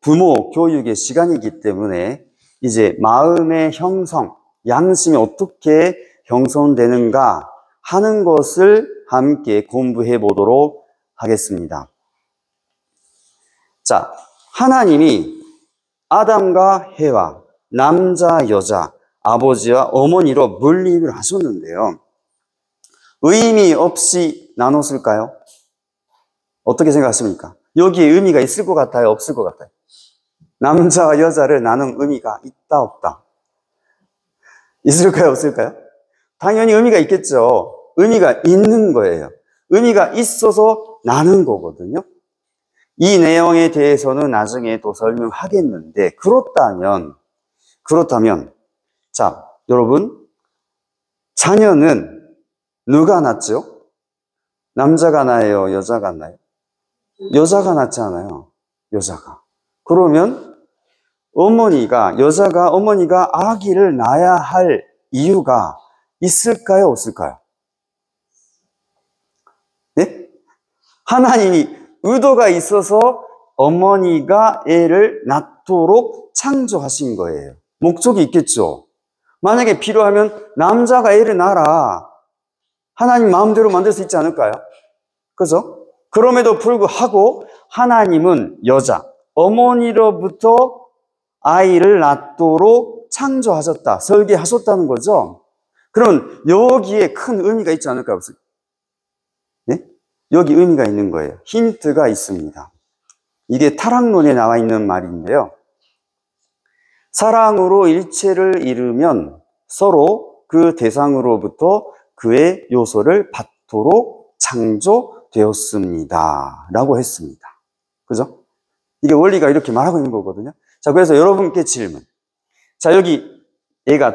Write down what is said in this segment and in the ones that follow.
부모 교육의 시간이기 때문에 이제 마음의 형성, 양심이 어떻게 형성되는가 하는 것을 함께 공부해 보도록 하겠습니다. 자, 하나님이 아담과 해와 남자, 여자, 아버지와 어머니로 분립을 하셨는데요. 의미 없이 나눴을까요? 어떻게 생각하십니까? 여기에 의미가 있을 것 같아요? 없을 것 같아요? 남자와 여자를 나눈 의미가 있다, 없다? 있을까요? 없을까요? 당연히 의미가 있겠죠. 의미가 있는 거예요. 의미가 있어서 나눈 거거든요. 이 내용에 대해서는 나중에 또 설명하겠는데, 그렇다면, 자, 여러분, 자녀는 누가 낳죠? 남자가 낳아요? 여자가 낳아요? 여자가 낳잖아요. 여자가. 그러면 어머니가 아기를 낳아야 할 이유가 있을까요? 없을까요? 네? 하나님이 의도가 있어서 어머니가 애를 낳도록 창조하신 거예요. 목적이 있겠죠. 만약에 필요하면 남자가 애를 낳아라. 하나님 마음대로 만들 수 있지 않을까요? 그죠? 그럼에도 불구하고 하나님은 여자, 어머니로부터 아이를 낳도록 창조하셨다, 설계하셨다는 거죠. 그럼 여기에 큰 의미가 있지 않을까요? 네? 여기 의미가 있는 거예요. 힌트가 있습니다. 이게 타락론에 나와 있는 말인데요. 사랑으로 일체를 이루면 서로 그 대상으로부터 그의 요소를 받도록 창조되었습니다. 라고 했습니다. 그죠? 이게 원리가 이렇게 말하고 있는 거거든요. 자, 그래서 여러분께 질문. 자, 여기 애가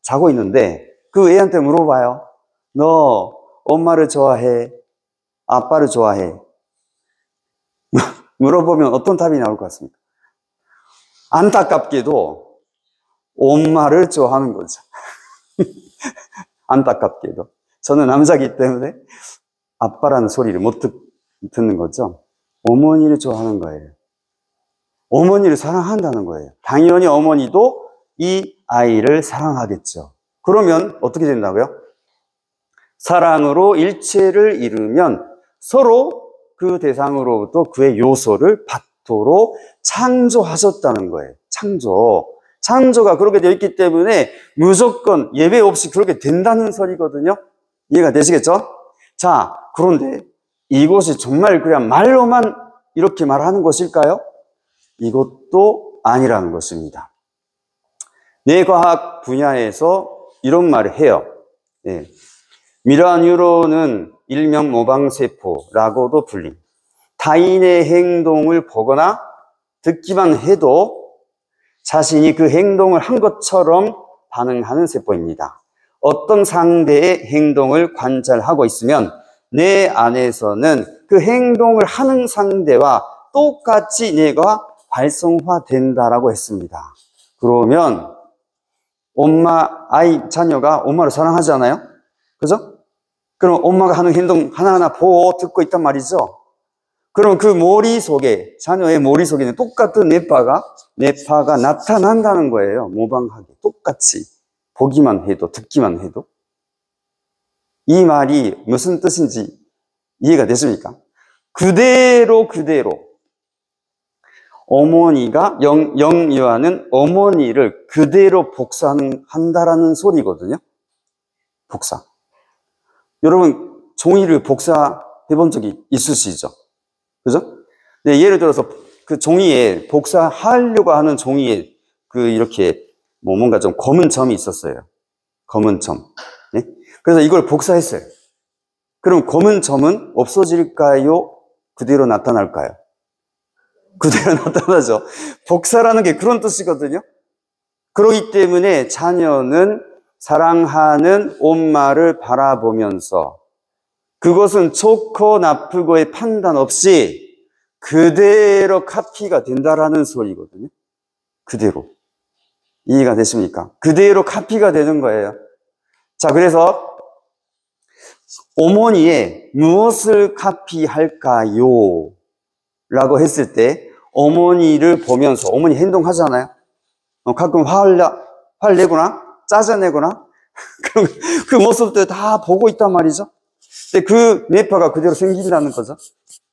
자고 있는데 그 애한테 물어봐요. 너 엄마를 좋아해? 아빠를 좋아해? 물어보면 어떤 답이 나올 것 같습니까? 안타깝게도 엄마를 좋아하는 거죠. 안타깝게도. 저는 남자이기 때문에 아빠라는 소리를 못 듣는 거죠. 어머니를 좋아하는 거예요. 어머니를 사랑한다는 거예요. 당연히 어머니도 이 아이를 사랑하겠죠. 그러면 어떻게 된다고요? 사랑으로 일체를 이루면 서로 그 대상으로부터 그의 요소를 받도록 창조하셨다는 거예요. 창조가 그렇게 되어 있기 때문에 무조건 예외 없이 그렇게 된다는 소리거든요. 이해가 되시겠죠? 자, 그런데 이것이 정말 그냥 말로만 이렇게 말하는 것일까요? 이것도 아니라는 것입니다. 뇌과학 분야에서 이런 말을 해요. 예. 미라뉴론은 일명 모방세포라고도 불림. 타인의 행동을 보거나 듣기만 해도 자신이 그 행동을 한 것처럼 반응하는 세포입니다. 어떤 상대의 행동을 관찰하고 있으면 뇌 안에서는 그 행동을 하는 상대와 똑같이 뇌가 활성화된다라고 했습니다. 그러면 자녀가 엄마를 사랑하잖아요? 그죠? 그럼 엄마가 하는 행동 하나하나 보고 듣고 있단 말이죠. 그럼 그 자녀의 머릿속에는 똑같은 뇌파가 나타난다는 거예요. 모방하게. 똑같이. 보기만 해도, 듣기만 해도. 이 말이 무슨 뜻인지 이해가 되십니까? 그대로. 어머니가 영유아는 어머니를 그대로 복사한다라는 소리거든요. 복사. 여러분, 종이를 복사해 본 적이 있으시죠? 그죠? 네, 예를 들어서 그 종이에 복사하려고 하는 종이에 이렇게 뭔가 좀 검은 점이 있었어요. 검은 점. 네? 그래서 이걸 복사했어요. 그럼 검은 점은 없어질까요? 그대로 나타날까요? 그대로 나타나죠. 복사라는 게 그런 뜻이거든요. 그렇기 때문에 자녀는 사랑하는 엄마를 바라보면서 그것은 좋고 나쁘고의 판단 없이 그대로 카피가 된다라는 소리거든요. 그대로. 이해가 되십니까? 그대로 카피가 되는 거예요. 자, 그래서 어머니의 무엇을 카피할까요? 라고 했을 때 어머니를 보면서 어머니 행동하잖아요. 가끔 화를 내거나 짜증내거나 그 모습들 다 보고 있단 말이죠. 근데 그 뇌파가 그대로 생긴다는 거죠.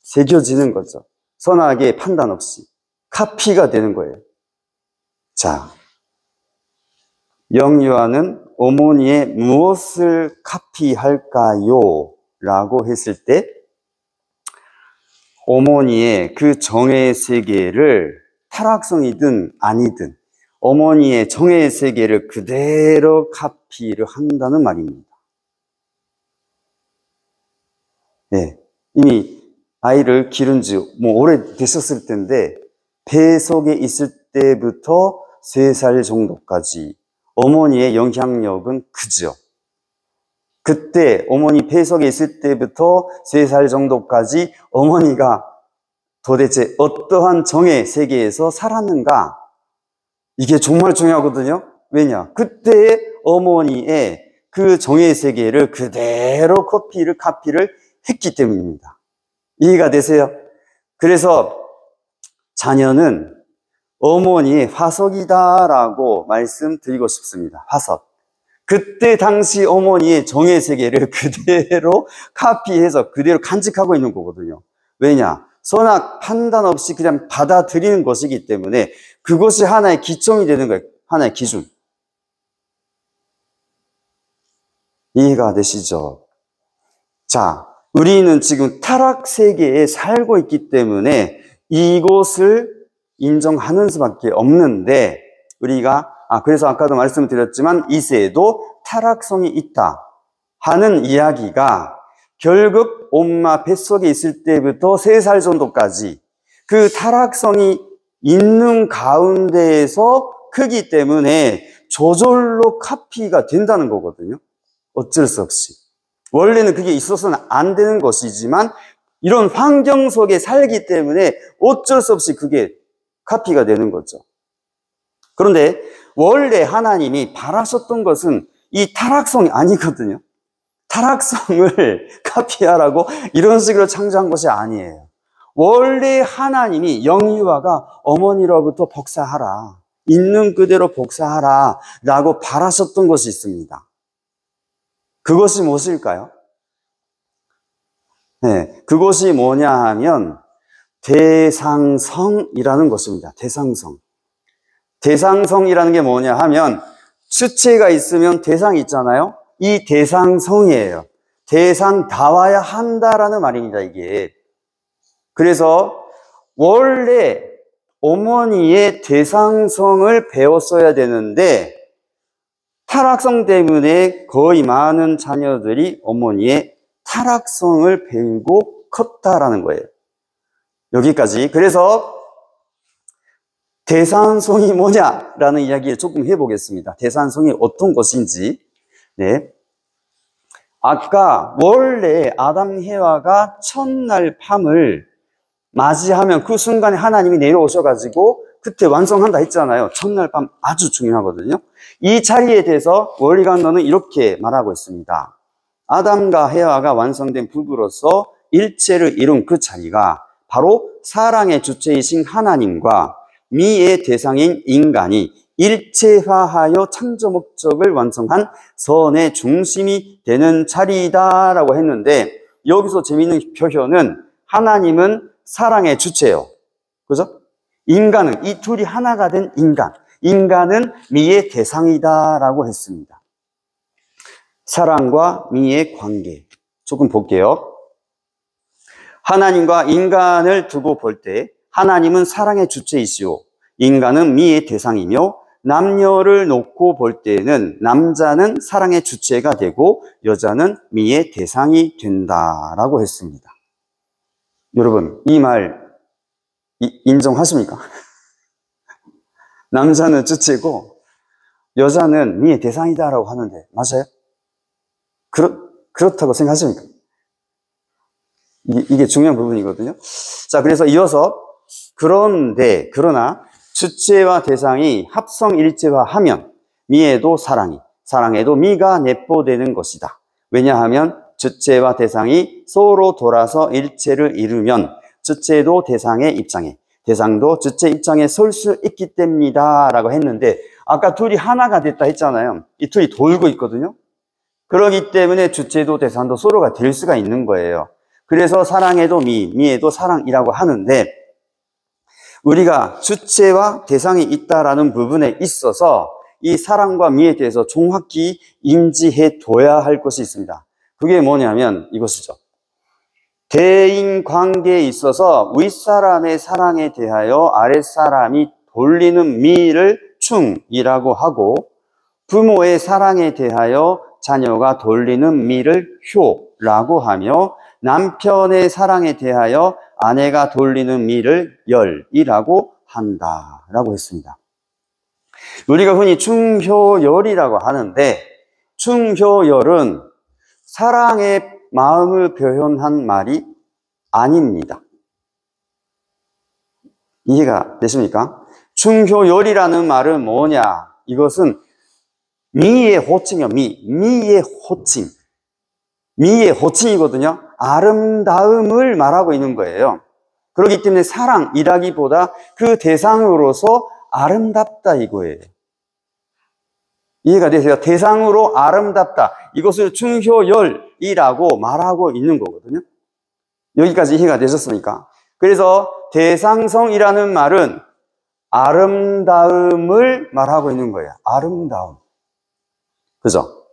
새겨지는 거죠. 선악의 판단 없이 카피가 되는 거예요. 자, 영유아는 어머니의 무엇을 카피할까요? 라고 했을 때 어머니의 그 정의 세계를 타락성이든 아니든 어머니의 정의 세계를 그대로 카피를 한다는 말입니다. 네, 이미 아이를 기른 지 오래되셨을 텐데 배 속에 있을 때부터 3살 정도까지 어머니의 영향력은 크죠. 그때 어머니 배 속에 있을 때부터 3살 정도까지 어머니가 도대체 어떠한 정의 세계에서 살았는가? 이게 정말 중요하거든요. 왜냐? 그때의 어머니의 그 정의 세계를 그대로 카피를 했기 때문입니다. 이해가 되세요? 그래서 자녀는 어머니의 화석이다라고 말씀드리고 싶습니다. 화석. 그때 당시 어머니의 정의 세계를 그대로 카피해서 그대로 간직하고 있는 거거든요. 왜냐? 선악 판단 없이 그냥 받아들이는 것이기 때문에 그것이 하나의 기점이 되는 거예요. 하나의 기준. 이해가 되시죠? 자, 우리는 지금 타락 세계에 살고 있기 때문에 이것을 인정하는 수밖에 없는데 우리가 그래서 아까도 말씀드렸지만 이세에도 타락성이 있다 하는 이야기가 결국 엄마 뱃속에 있을 때부터 3살 정도까지 그 타락성이 있는 가운데에서 크기 때문에 저절로 카피가 된다는 거거든요. 어쩔 수 없이. 원래는 그게 있어서는 안 되는 것이지만 이런 환경 속에 살기 때문에 어쩔 수 없이 그게 카피가 되는 거죠. 그런데 원래 하나님이 바라셨던 것은 이 타락성이 아니거든요. 타락성을 카피하라고 이런 식으로 창조한 것이 아니에요. 원래 하나님이 영유아가 어머니로부터 복사하라, 있는 그대로 복사하라 라고 바라셨던 것이 있습니다. 그것이 무엇일까요? 네, 그것이 뭐냐 하면 대상성이라는 것입니다. 대상성. 대상성이라는 게 뭐냐 하면 주체가 있으면 대상이 있잖아요. 이 대상성이에요. 대상다워야 한다라는 말입니다, 이게. 그래서 원래 어머니의 대상성을 배웠어야 되는데 타락성 때문에 거의 많은 자녀들이 어머니의 타락성을 배우고 컸다라는 거예요. 여기까지. 그래서 대상성이 뭐냐라는 이야기를 조금 해보겠습니다. 대상성이 어떤 것인지. 네. 아까 원래 아담 해와가 첫날 밤을 맞이하면 그 순간에 하나님이 내려오셔가지고 그때 완성한다 했잖아요. 첫날 밤 아주 중요하거든요. 이 자리에 대해서 원리관론은 이렇게 말하고 있습니다. 아담과 해와가 완성된 부부로서 일체를 이룬 그 자리가 바로 사랑의 주체이신 하나님과 미의 대상인 인간이 일체화하여 창조 목적을 완성한 선의 중심이 되는 자리이다라고 했는데 여기서 재미있는 표현은 하나님은 사랑의 주체예요. 그죠? 인간은 이 둘이 하나가 된 인간은 미의 대상이다라고 했습니다. 사랑과 미의 관계 조금 볼게요. 하나님과 인간을 두고 볼 때 하나님은 사랑의 주체이시오. 인간은 미의 대상이며 남녀를 놓고 볼 때는 남자는 사랑의 주체가 되고 여자는 미의 대상이 된다라고 했습니다. 여러분, 이 말 인정하십니까? 남자는 주체고 여자는 미의 대상이다라고 하는데 맞아요? 그렇다고 생각하십니까? 이게 중요한 부분이거든요. 자, 그래서 이어서 그러나 주체와 대상이 합성일체화하면 미에도 사랑에도 미가 내포되는 것이다. 왜냐하면 주체와 대상이 서로 돌아서 일체를 이루면 주체도 대상의 입장에 대상도 주체 입장에 설 수 있기 때문이다 라고 했는데, 아까 둘이 하나가 됐다 했잖아요. 이 둘이 돌고 있거든요. 그렇기 때문에 주체도 대상도 서로가 될 수가 있는 거예요. 그래서 사랑에도 미에도 사랑이라고 하는데, 우리가 주체와 대상이 있다라는 부분에 있어서 이 사랑과 미에 대해서 정확히 인지해 둬야 할 것이 있습니다. 그게 뭐냐면 이것이죠. 대인 관계에 있어서 윗사람의 사랑에 대하여 아랫사람이 돌리는 미를 충이라고 하고, 부모의 사랑에 대하여 자녀가 돌리는 미를 효라고 하며, 남편의 사랑에 대하여 아내가 돌리는 미를 열이라고 한다라고 했습니다. 우리가 흔히 충효열이라고 하는데, 충효열은 사랑의 마음을 표현한 말이 아닙니다. 이해가 되십니까? 충효열이라는 말은 뭐냐? 이것은 미의 호칭이요. 미의 호칭. 미의 호칭이거든요. 아름다움을 말하고 있는 거예요. 그렇기 때문에 사랑이라기보다 그 대상으로서 아름답다 이거예요. 이해가 되세요? 대상으로 아름답다. 이것을 충효열이라고 말하고 있는 거거든요. 여기까지 이해가 되셨습니까? 그래서 대상성이라는 말은 아름다움을 말하고 있는 거예요. 아름다움. 그죠?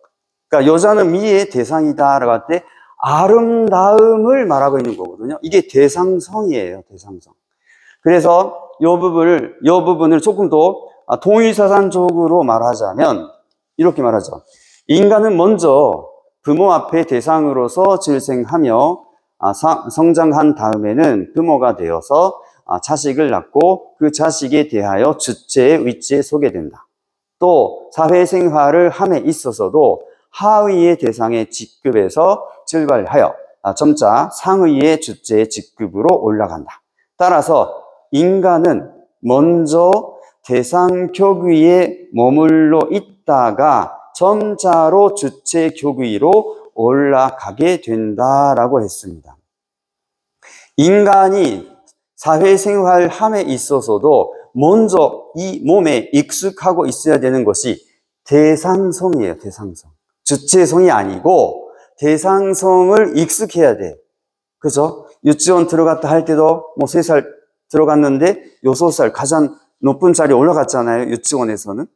그러니까 여자는 미의 대상이다라고 할 때 아름다움을 말하고 있는 거거든요. 이게 대상성이에요. 대상성. 그래서 이 부분을 조금 더 동의사상적으로 말하자면 이렇게 말하죠. 인간은 먼저 부모 앞에 대상으로서 질생하며 성장한 다음에는 부모가 되어서 자식을 낳고 그 자식에 대하여 주체의 위치에 서게 된다. 또 사회생활을 함에 있어서도 하위의 대상의 직급에서 출발하여 점차 상위의 주체의 직급으로 올라간다. 따라서 인간은 먼저 대상 격위에 머물러 있다가 점차로 주체 격위로 올라가게 된다라고 했습니다. 인간이 사회생활 함에 있어서도 먼저 이 몸에 익숙하고 있어야 되는 것이 대상성이에요. 대상성. 주체성이 아니고 대상성을 익숙해야 돼. 그죠? 유치원 들어갔다 할 때도 3살 들어갔는데 6살 가장 높은 자리에 올라갔잖아요. 유치원에서는.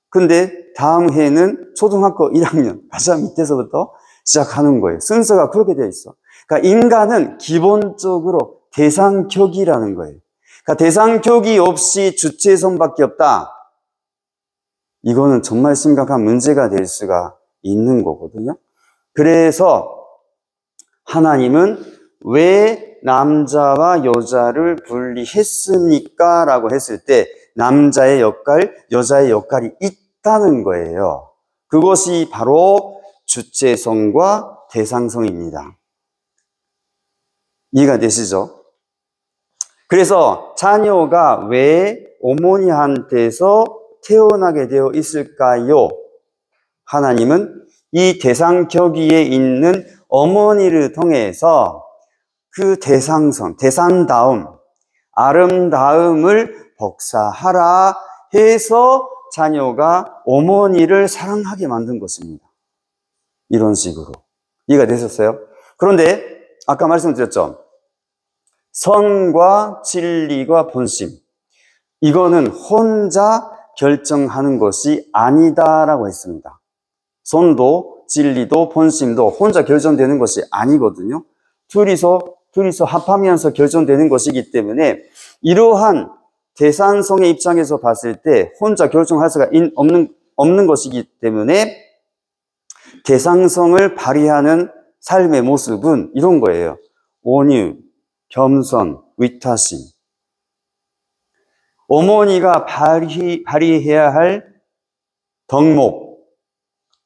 근데 다음 해는 초등학교 1학년 가장 밑에서부터 시작하는 거예요. 순서가 그렇게 되어 있어. 그러니까 인간은 기본적으로 대상격이라는 거예요. 그러니까 대상격이 없이 주체성밖에 없다. 이거는 정말 심각한 문제가 될 수가 있는 거거든요. 그래서 하나님은 왜 남자와 여자를 분리했습니까? 라고 했을 때 남자의 역할, 여자의 역할이 있다는 거예요. 그것이 바로 주체성과 대상성입니다. 이해가 되시죠? 그래서 자녀가 왜 어머니한테서 태어나게 되어 있을까요? 하나님은 이 대상격위에 있는 어머니를 통해서 그 대상성, 대상다움, 아름다움을 복사하라 해서 자녀가 어머니를 사랑하게 만든 것입니다. 이런 식으로. 이해가 되셨어요? 그런데 아까 말씀드렸죠. 선과 진리와 본심. 이거는 혼자 결정하는 것이 아니다라고 했습니다. 선도, 진리도, 본심도 혼자 결정되는 것이 아니거든요. 둘이서 합하면서 결정되는 것이기 때문에 이러한 대상성의 입장에서 봤을 때 혼자 결정할 수가 없는 것이기 때문에 대상성을 발휘하는 삶의 모습은 이런 거예요. 온유, 겸손, 위타심. 어머니가 발휘해야 할 덕목,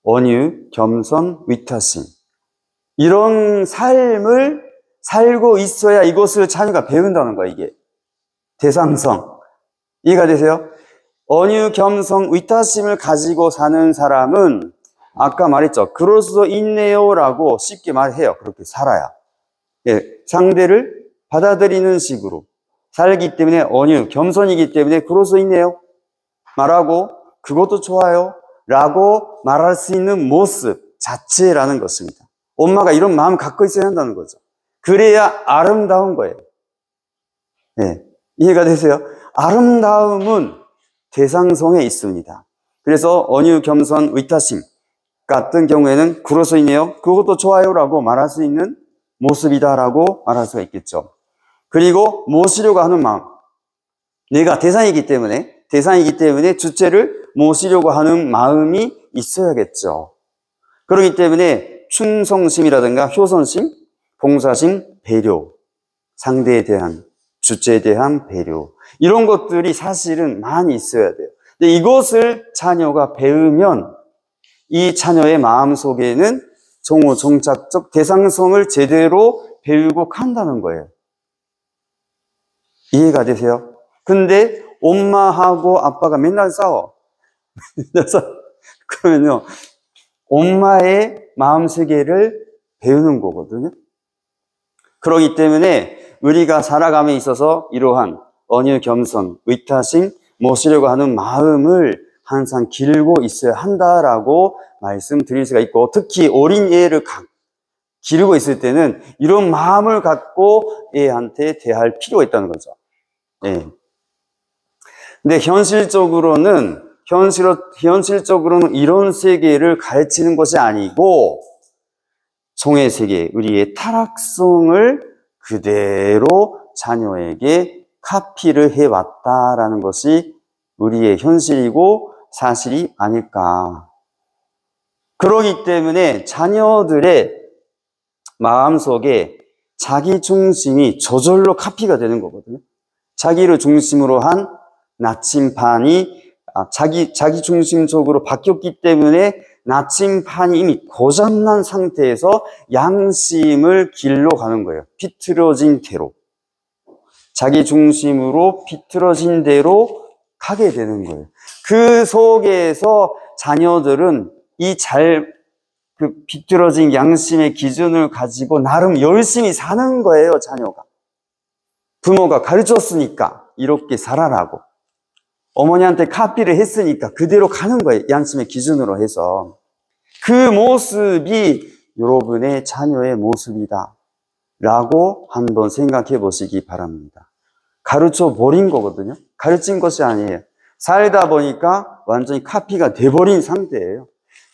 온유, 겸손, 위타심. 이런 삶을 살고 있어야 이것을 자녀가 배운다는 거야, 이게. 대상성. 이해가 되세요? 온유, 겸손, 위타심을 가지고 사는 사람은 아까 말했죠. 그럴 수도 있네요 라고 쉽게 말해요. 그렇게 살아야. 예, 상대를 받아들이는 식으로. 살기 때문에 언유, 겸손이기 때문에 그럴 수 있네요. 말하고 그것도 좋아요 라고 말할 수 있는 모습 자체라는 것입니다. 엄마가 이런 마음 갖고 있어야 한다는 거죠. 그래야 아름다운 거예요. 네, 이해가 되세요? 아름다움은 대상성에 있습니다. 그래서 언유, 겸손, 의타심 같은 경우에는 그럴 수 있네요. 그것도 좋아요라고 말할 수 있는 모습이다라고 말할 수가 있겠죠. 그리고 모시려고 하는 마음. 내가 대상이기 때문에 주체를 모시려고 하는 마음이 있어야겠죠. 그렇기 때문에 충성심이라든가 효선심, 봉사심, 배려, 상대에 대한, 주체에 대한 배려, 이런 것들이 사실은 많이 있어야 돼요. 근데 이것을 자녀가 배우면 이 자녀의 마음속에는 종착적 대상성을 제대로 배우고 간다는 거예요. 이해가 되세요? 근데 엄마하고 아빠가 맨날 싸워. 그러면요, 엄마의 마음세계를 배우는 거거든요. 그렇기 때문에 우리가 살아감에 있어서 이러한 언유, 겸손, 의타심, 모시려고 하는 마음을 항상 기르고 있어야 한다라고 말씀드릴 수가 있고, 특히 어린 애를 기르고 있을 때는 이런 마음을 갖고 애한테 대할 필요가 있다는 거죠. 예. 근데 현실적으로는 이런 세계를 가르치는 것이 아니고, 종의 세계, 우리의 타락성을 그대로 자녀에게 카피를 해왔다라는 것이 우리의 현실이고 사실이 아닐까. 그러기 때문에 자녀들의 마음속에 자기 중심이 저절로 카피가 되는 거거든요. 자기를 중심으로 한 나침반이 자기 중심적으로 바뀌었기 때문에 나침반이 이미 고장난 상태에서 양심을 길러 가는 거예요. 비틀어진 대로. 자기 중심으로 비틀어진 대로 가게 되는 거예요. 그 속에서 자녀들은 그 비틀어진 양심의 기준을 가지고 나름 열심히 사는 거예요, 자녀가. 부모가 가르쳤으니까 이렇게 살아라고. 어머니한테 카피를 했으니까 그대로 가는 거예요. 양심의 기준으로 해서. 그 모습이 여러분의 자녀의 모습이다 라고 한번 생각해 보시기 바랍니다. 가르쳐 버린 거거든요. 가르친 것이 아니에요. 살다 보니까 완전히 카피가 돼버린 상태예요.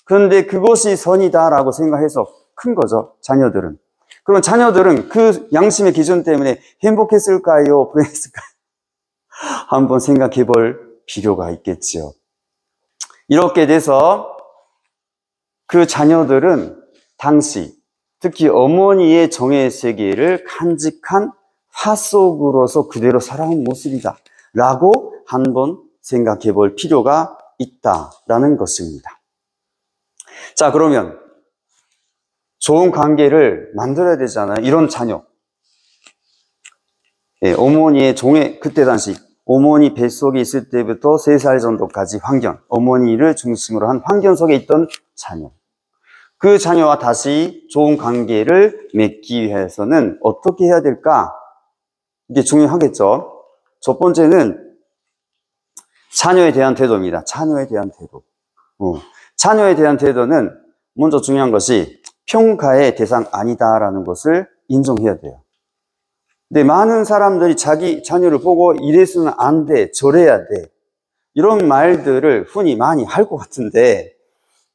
그런데 그것이 선이다라고 생각해서 큰 거죠, 자녀들은. 그럼 자녀들은 그 양심의 기준 때문에 행복했을까요? 불행했을까요? 한번 생각해 볼 필요가 있겠지요. 이렇게 돼서 그 자녀들은 당시 특히 어머니의 정의 세계를 간직한 화석으로서 그대로 살아온 모습이다 라고 한번 생각해 볼 필요가 있다라는 것입니다. 자, 그러면 좋은 관계를 만들어야 되잖아요. 이런 자녀. 예, 어머니의 그때 당시 어머니 뱃속에 있을 때부터 3살 정도까지 어머니를 중심으로 한 환경 속에 있던 자녀. 그 자녀와 다시 좋은 관계를 맺기 위해서는 어떻게 해야 될까? 이게 중요하겠죠. 첫 번째는 자녀에 대한 태도입니다. 자녀에 대한 태도. 자녀에 대한 태도는 먼저 중요한 것이 평가의 대상 아니다라는 것을 인정해야 돼요. 근데 많은 사람들이 자기 자녀를 보고 이래서는 안 돼, 저래야 돼. 이런 말들을 흔히 많이 할 것 같은데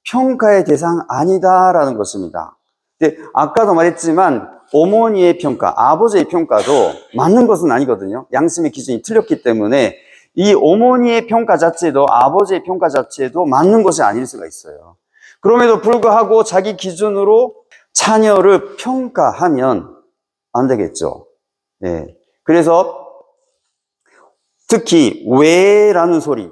평가의 대상 아니다라는 것입니다. 근데 아까도 말했지만 어머니의 평가, 아버지의 평가도 맞는 것은 아니거든요. 양심의 기준이 틀렸기 때문에 이 어머니의 평가 자체도 아버지의 평가 자체도 맞는 것이 아닐 수가 있어요. 그럼에도 불구하고 자기 기준으로 자녀를 평가하면 안 되겠죠. 네. 그래서 특히 왜라는 소리,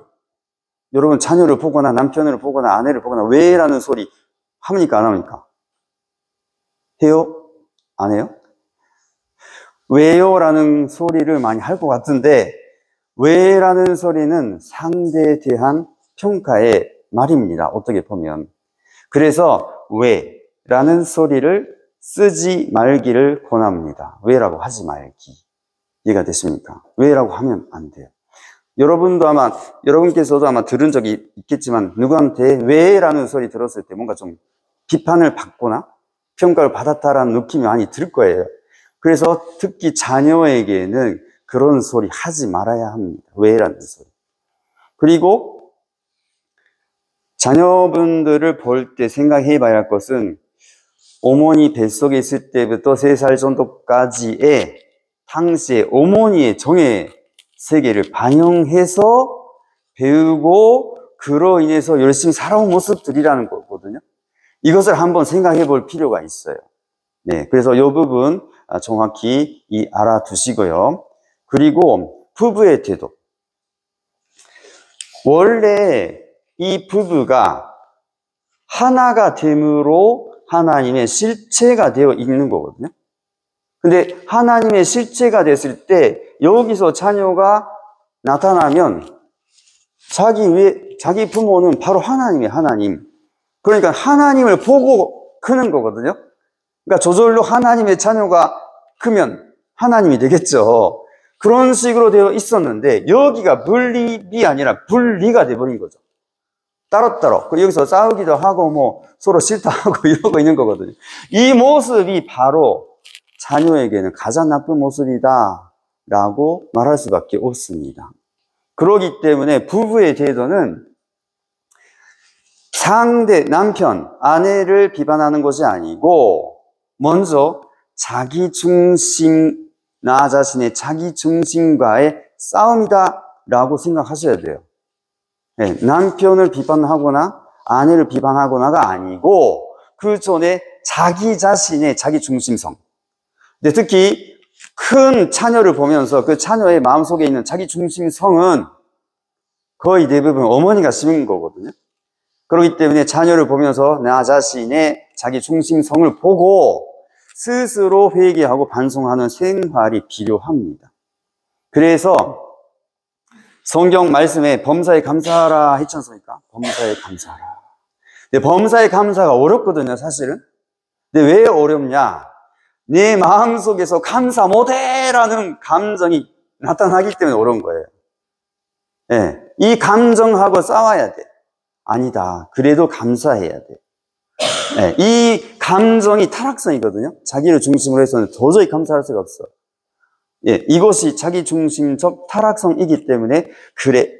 여러분 자녀를 보거나 남편을 보거나 아내를 보거나 왜라는 소리 합니까 안 합니까? 해요? 안 해요? 왜요라는 소리를 많이 할 것 같은데 왜라는 소리는 상대에 대한 평가의 말입니다. 어떻게 보면. 그래서 왜라는 소리를 쓰지 말기를 권합니다. 왜라고 하지 말기. 이해가 되십니까? 왜라고 하면 안 돼요. 여러분께서도 아마 들은 적이 있겠지만, 누구한테 왜라는 소리 들었을 때 뭔가 좀 비판을 받거나 평가를 받았다라는 느낌이 많이 들 거예요. 그래서 특히 자녀에게는 그런 소리 하지 말아야 합니다. 왜라는 소리. 그리고 자녀분들을 볼 때 생각해 봐야 할 것은, 어머니 뱃속에 있을 때부터 3살 정도까지의 당시의 어머니의 정의 세계를 반영해서 배우고 그로 인해서 열심히 살아온 모습들이라는 거거든요. 이것을 한번 생각해 볼 필요가 있어요. 네, 그래서 이 부분 정확히 알아두시고요. 그리고 부부의 태도. 원래 이 부부가 하나가 됨으로 하나님의 실체가 되어 있는 거거든요. 근데 하나님의 실체가 됐을 때 여기서 자녀가 나타나면 자기 부모는 바로 하나님이에요, 하나님. 그러니까 하나님을 보고 크는 거거든요. 그러니까 저절로 하나님의 자녀가 크면 하나님이 되겠죠. 그런 식으로 되어 있었는데 여기가 분립이 아니라 분리가 돼버린 거죠. 따로따로. 여기서 싸우기도 하고 서로 싫다하고 이러고 있는 거거든요. 이 모습이 바로 자녀에게는 가장 나쁜 모습이다 라고 말할 수밖에 없습니다. 그렇기 때문에 부부의 태도는 상대, 남편, 아내를 비판하는 것이 아니고 먼저 나 자신의 자기 중심과의 싸움이다 라고 생각하셔야 돼요. 네, 남편을 비판하거나 아내를 비판하거나가 아니고 그 전에 자기 자신의 자기 중심성. 근데 특히 큰 자녀를 보면서 그 자녀의 마음속에 있는 자기 중심성은 거의 대부분 어머니가 심은 거거든요. 그렇기 때문에 자녀를 보면서 나 자신의 자기 중심성을 보고 스스로 회개하고 반성하는 생활이 필요합니다. 그래서 성경 말씀에 범사에 감사하라 했지 않습니까? 범사에 감사하라. 근데 범사에 감사가 어렵거든요, 사실은. 근데 왜 어렵냐? 내 마음속에서 감사 못해라는 감정이 나타나기 때문에 어려운 거예요. 네, 이 감정하고 싸워야 돼. 아니다. 그래도 감사해야 돼. 네, 이 감정이 타락성이거든요. 자기를 중심으로 해서는 도저히 감사할 수가 없어. 예, 이것이 자기 중심적 타락성이기 때문에 그래,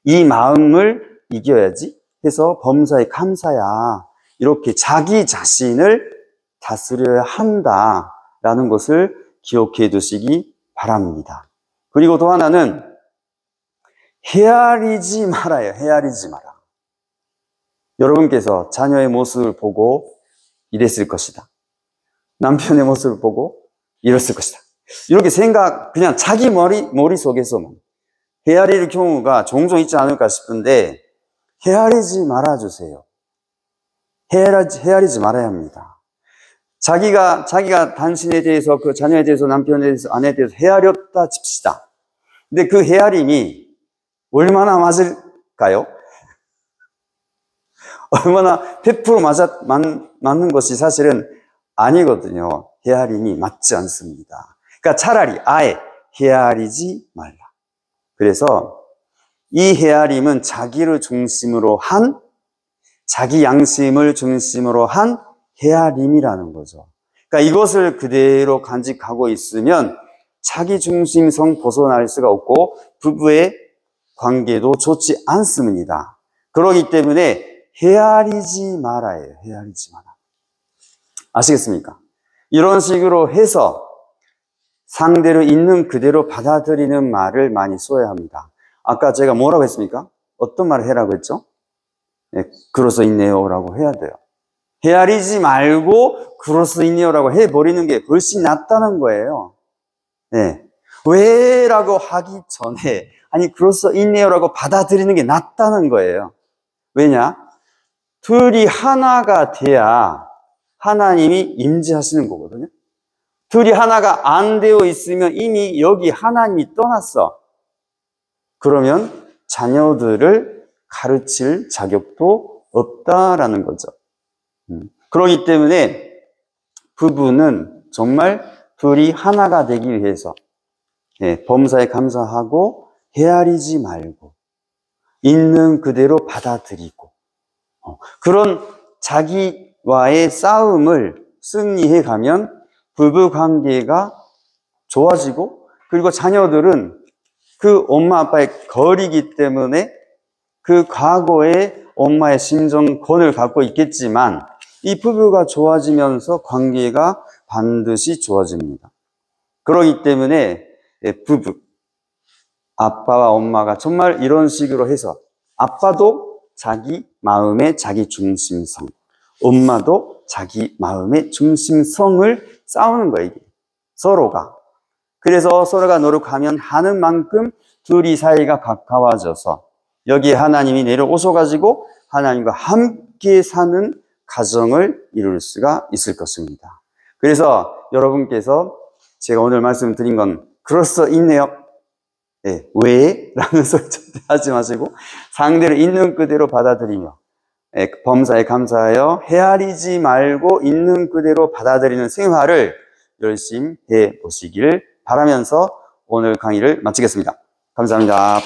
이 마음을 이겨야지 해서 범사에 감사야. 이렇게 자기 자신을 다스려야 한다라는 것을 기억해 두시기 바랍니다. 그리고 또 하나는 헤아리지 말아요. 헤아리지 마라. 여러분께서 자녀의 모습을 보고 이랬을 것이다. 남편의 모습을 보고 이랬을 것이다. 이렇게 그냥 자기 머릿속에서만 헤아릴 경우가 종종 있지 않을까 싶은데 헤아리지 말아주세요. 헤아리지 말아야 합니다. 자기가 당신에 대해서, 그 자녀에 대해서, 남편에 대해서, 아내에 대해서 헤아렸다 칩시다. 근데 그 헤아림이 얼마나 맞을까요? 얼마나 100% 맞는 것이 사실은 아니거든요. 헤아림이 맞지 않습니다. 그러니까 차라리 아예 헤아리지 말라. 그래서 이 헤아림은 자기를 중심으로 한, 자기 양심을 중심으로 한 헤아림이라는 거죠. 그러니까 이것을 그대로 간직하고 있으면 자기 중심성 벗어날 수가 없고 부부의 관계도 좋지 않습니다. 그렇기 때문에 헤아리지 말아요. 헤아리지 마라. 아시겠습니까? 이런 식으로 해서 상대를 있는 그대로 받아들이는 말을 많이 써야 합니다. 아까 제가 뭐라고 했습니까? 어떤 말을 해라고 했죠? 네, 그럴 수 있네요 라고 해야 돼요. 헤아리지 말고 그럴 수 있네요 라고 해버리는 게 훨씬 낫다는 거예요. 네. 왜? 라고 하기 전에 아니 그럴 수 있네요 라고 받아들이는 게 낫다는 거예요. 왜냐? 둘이 하나가 돼야 하나님이 임재하시는 거거든요. 둘이 하나가 안 되어 있으면 이미 여기 하나님이 떠났어. 그러면 자녀들을 가르칠 자격도 없다라는 거죠. 그렇기 때문에 부부는 정말 둘이 하나가 되기 위해서 예, 범사에 감사하고 헤아리지 말고 있는 그대로 받아들이고 그런 자기와의 싸움을 승리해 가면 부부 관계가 좋아지고 그리고 자녀들은 그 엄마 아빠의 거리기 때문에 그 과거의 엄마의 심정권을 갖고 있겠지만 이 부부가 좋아지면서 관계가 반드시 좋아집니다. 그렇기 때문에 부부, 아빠와 엄마가 정말 이런 식으로 해서 아빠도 자기 마음의 자기 중심성, 엄마도 자기 마음의 중심성을 싸우는 거예요. 서로가. 그래서 서로가 노력하면 하는 만큼 둘이 사이가 가까워져서 여기에 하나님이 내려오셔가지고 하나님과 함께 사는 가정을 이룰 수가 있을 것입니다. 그래서 여러분께서 제가 오늘 말씀드린 건 그럴 수 있네요. 네, 왜? 라는 소리 절대 하지 마시고 상대를 있는 그대로 받아들이며 범사에 감사하여 헤아리지 말고 있는 그대로 받아들이는 생활을 열심히 해보시기를 바라면서 오늘 강의를 마치겠습니다. 감사합니다.